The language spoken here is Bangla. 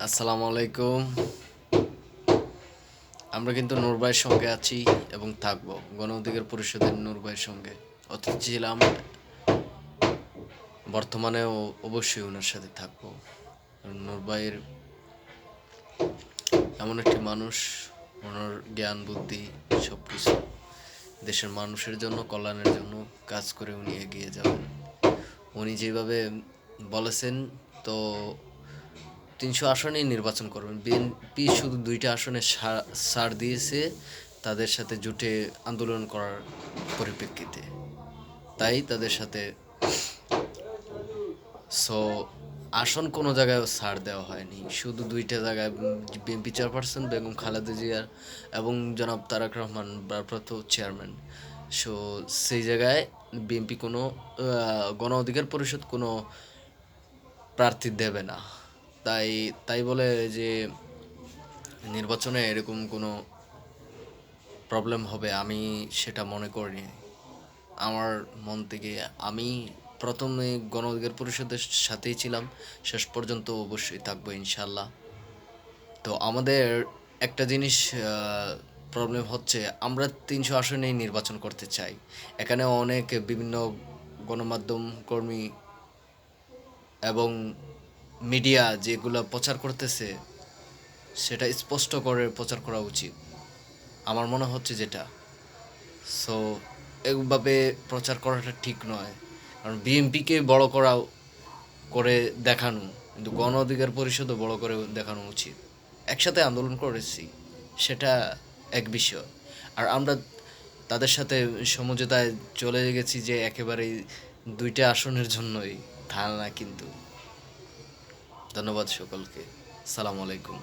আসসালামু আলাইকুম। আমরা কিন্তু নূর ভাইয়ের সঙ্গে আছি এবং থাকবো। গণ অধিকার পরিষদের নূর ভাইয়ের সঙ্গে অতীতে ছিলাম, বর্তমানেও অবশ্যই ওনার সাথে থাকবো। নূর ভাইয়ের এমন একটি মানুষ, ওনার জ্ঞান বুদ্ধি সব কিছু দেশের মানুষের জন্য, কল্যাণের জন্য কাজ করে উনি এগিয়ে যাবেন। উনি যেভাবে বলেছেন, তো ৩০০ আসনেই নির্বাচন করবেন। বিএনপি শুধু ২টা আসনে ছাড় দিয়েছে তাদের সাথে জোটে আন্দোলন করার পরিপ্রেক্ষিতে, তাই তাদের সাথে সো আসন কোনো জায়গায় ছাড় দেওয়া হয়নি। শুধু ২টা জায়গায় বিএনপি চেয়ারপারসন বেগম খালেদা জিয়ার এবং জনাব তারেক রহমান ভারপ্রাপ্ত চেয়ারম্যান। সো সেই জায়গায় বিএনপি কোনো গণ অধিকার পরিষদ কোনো প্রার্থী দেবে না। তাই তাই বলে যে নির্বাচনে এরকম কোনো প্রবলেম হবে আমি সেটা মনে করিনি। আমার মন থেকে আমি প্রথমে গণ অধিকার পরিষদের সাথেই ছিলাম, শেষ পর্যন্ত অবশ্যই থাকবো ইনশাল্লাহ। তো আমাদের একটা জিনিস প্রবলেম হচ্ছে, আমরা ৩০০ আসনেই নির্বাচন করতে চাই। এখানে অনেক বিভিন্ন গণমাধ্যম কর্মী এবং মিডিয়া যেগুলো প্রচার করতেছে সেটা স্পষ্ট করে প্রচার করা উচিত আমার মনে হচ্ছে যেটা। সো এভাবে প্রচার করাটা ঠিক নয়, কারণ বিএনপিকে বড় করে দেখানো, কিন্তু গণ অধিকার পরিষদও বড় করে দেখানো উচিত। একসাথে আন্দোলন করেছি, সেটা এক বিষয়। আর আমরা তাদের সাথে সমঝোতায় চলে গেছি যে একেবারেই ২টা আসনের জন্যই, তা না কিন্তু। ধন্যবাদ সকলকে। সালাম আলাইকুম।